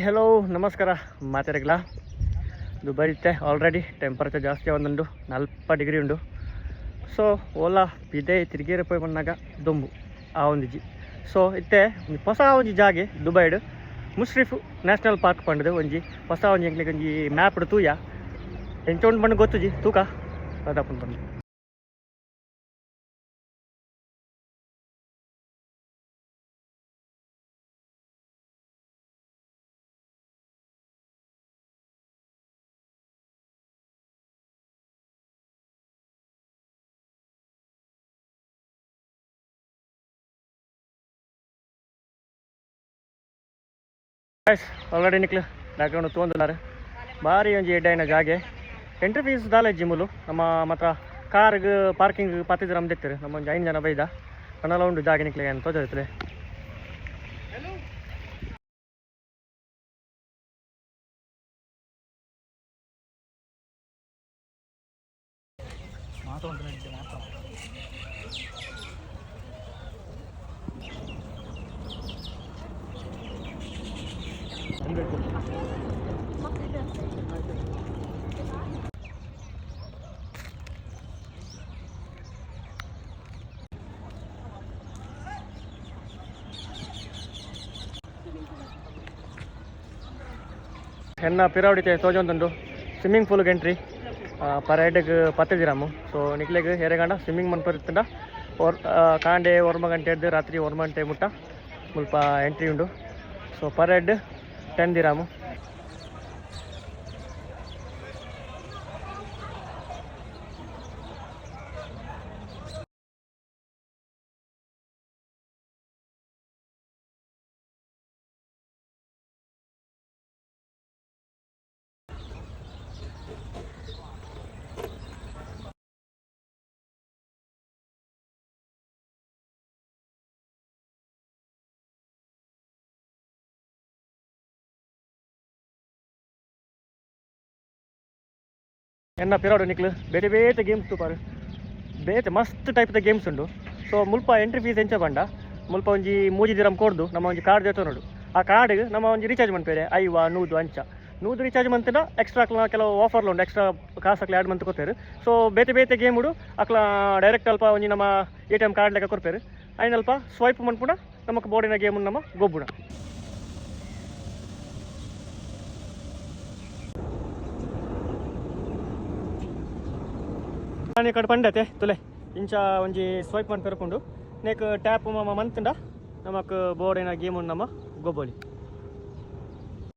Hello ನಮಸ್ಕಾರ ಮಾತಾಡಗಲ Dubai ಇತ್ತೆ already temperature ಜಾಸ್ತಿ ಒಂದುಂಡು 40 ಡಿಗ್ರಿ ಉಂಡು. ಸೊ ಓಲಾ ಪಿದೆ ತಿರುಗೇರಿ ಪೋಯಿ ಬಂದಾಗ ದೊಂಬು ಆ ಒಂದಿಜಿ. ಸೊ ಇತ್ತೆ ಹೊಸ ಒಂಜಿ ಜಾಗೆ ದುಬೈಡ್ ಮುಷ್ರಿಫ್ ನ್ಯಾಷನಲ್ ಪಾರ್ಕ್ ಪಂಡದು ಒಂಜಿ ಹೊಸ ಒಂಜಿ ಎಂಕ್ಲಿಗೆ ಒಂಜಿ ಮ್ಯಾಪ್ ತೂಯ ಎಂಚೊಂಡು ಬಣ್ಣ ಗೊತ್ತುಜಿ ತೂಕ ಅದಪ್ಪನ ಬಂದು ಆಲ್ರೆಡಿ ನಿಕ್ಲು ಬ್ಯಾಕ್ಗ್ರೌಂಡ್ ತೊಗೊಂಡಿದ್ದಾರೆ ಭಾರಿ ಒಂಜಿ ಎಡ್ಡೈನ ಜಾಗೆ. ಎಂಟ್ರಿ ಫೀಸ್ ದಾಲ ಜಿಮ್ಮುಲು ನಮ್ಮ ಮಾತ್ರ ಕಾರ್ಗೆ ಪಾರ್ಕಿಂಗ್ ಪತ್ತಿದ್ರೆ ನಮ್ಮ ತೆಗ್ತಾರೆ ನಮ್ಮ ಒಂದು 5 ಜನ ಬೈದ ಕಣ್ಣೆಲ್ಲ ಉಂಡು ಜಾಗೆ ನಿಕ್ಲಿಗೆ ಅಂತ ತೋಜಾಯ್ತದೆ. ಎನ್ನ ಪಿರಾವಡಿತೆ ತೋಜೊಂದುಂಡು ಸ್ವಿಮ್ಮಿಂಗ್ ಪೂಲ್ಗೆ ಎಂಟ್ರಿ ಪರ್ ಹೆಡ್ಗೆ 10 ದಿರಾಮು. ಸೊ ನಿಕ್ಲೆಗ್ ಹೇರೆಗಂಡ ಸ್ವಿಮ್ಮಿಂಗ್ ಮನ್ಪರಿತ್ತಂಡ ಕಾಂಡೆ 1 ಗಂಟೆ ಹಿಡ್ದು ರಾತ್ರಿ 1 ಗಂಟೆ ಮುಟ್ಟ ಮುಲ್ಪ ಎಂಟ್ರಿ ಉಂಡು. So per head 10 ದಿರಾಮು. ಎನ್ನ ಪಿರಾಡು ನಿಕ್ಲು ಬೇತೆ ಬೇತೆ ಗೇಮ್ಸ್ ತೂಪಾರು ಬೇತೆ ಮಸ್ತ್ ಟೈಪ್ದ ಗೇಮ್ಸ್ ಉಂಡು. ಸೊ ಮುಲ್ಪ ಎಂಟ್ರಿ ಫೀಸ್ ಎಂಚ ಬಂಡ ಮುಲ್ಪ ಒಂಜಿ 3 ದಿರಮ್ ಕೊಡ್ದು ನಮ್ಮ ಒಂಜಿ ಕಾರ್ಡ್ ಜೊತೆ ನೋಡು ಆ ಕಾರ್ಡ್ಗೆ ನಮ್ಮ ಒಂಜಿ ರೀಚಾರ್ಜ್ ಮನ್ಪೇರೆ 5 100 ಅಂಚ 100 ರೀಚಾರ್ಜ್ ಮಂತಿನ ಎಕ್ಸ್ಟ್ರಾ ಕೆಲವು ಆಫರ್ಲು ಉಂಡು ಎಕ್ಸ್ಟ್ರಾ ಕಾಸಕ್ಲೆ ಆ್ಯಡ್ ಮಂತ್ ಕೊಡ್ತೇವೆ. ಸೊ ಬೇತೆ ಬೇತೆ ಗೇಮ್ ಉಡು ಅಕ್ಲ ಡೈರೆಕ್ಟ್ ಅಲ್ಪ ಒಂಜಿ ನಮ್ಮ ATM ಕಾರ್ಡ್ ಲೆಕ್ಕ ಕೊಡ್ಪೇರು ಅಲ್ಪ ಸ್ವೈಪ್ ಮನ್ಪುಣ ನಮಕ್ ಬೋರ್ಡಿನ ಗೇಮ್ ನಮ್ಮ ಗೊಬ್ಬುಣ. ನಾನು ಈ ಕಡೆ ಪಂಡತೆ ತುಲೆ ಇಂಚ ಒಂಜಿ ಸ್ವೈಪ್ ಮಾಡಿ ಪೆರ್ಕೊಂಡು ನೆಕ್ ಟ್ಯಾಪ್ ಮಂತಂಡ ನಮಕ್ ಬೋರ್ಡಿನ ಗೇಮ್ ನಮ್ಮ ಗೊಬ್ಬೊಲಿ.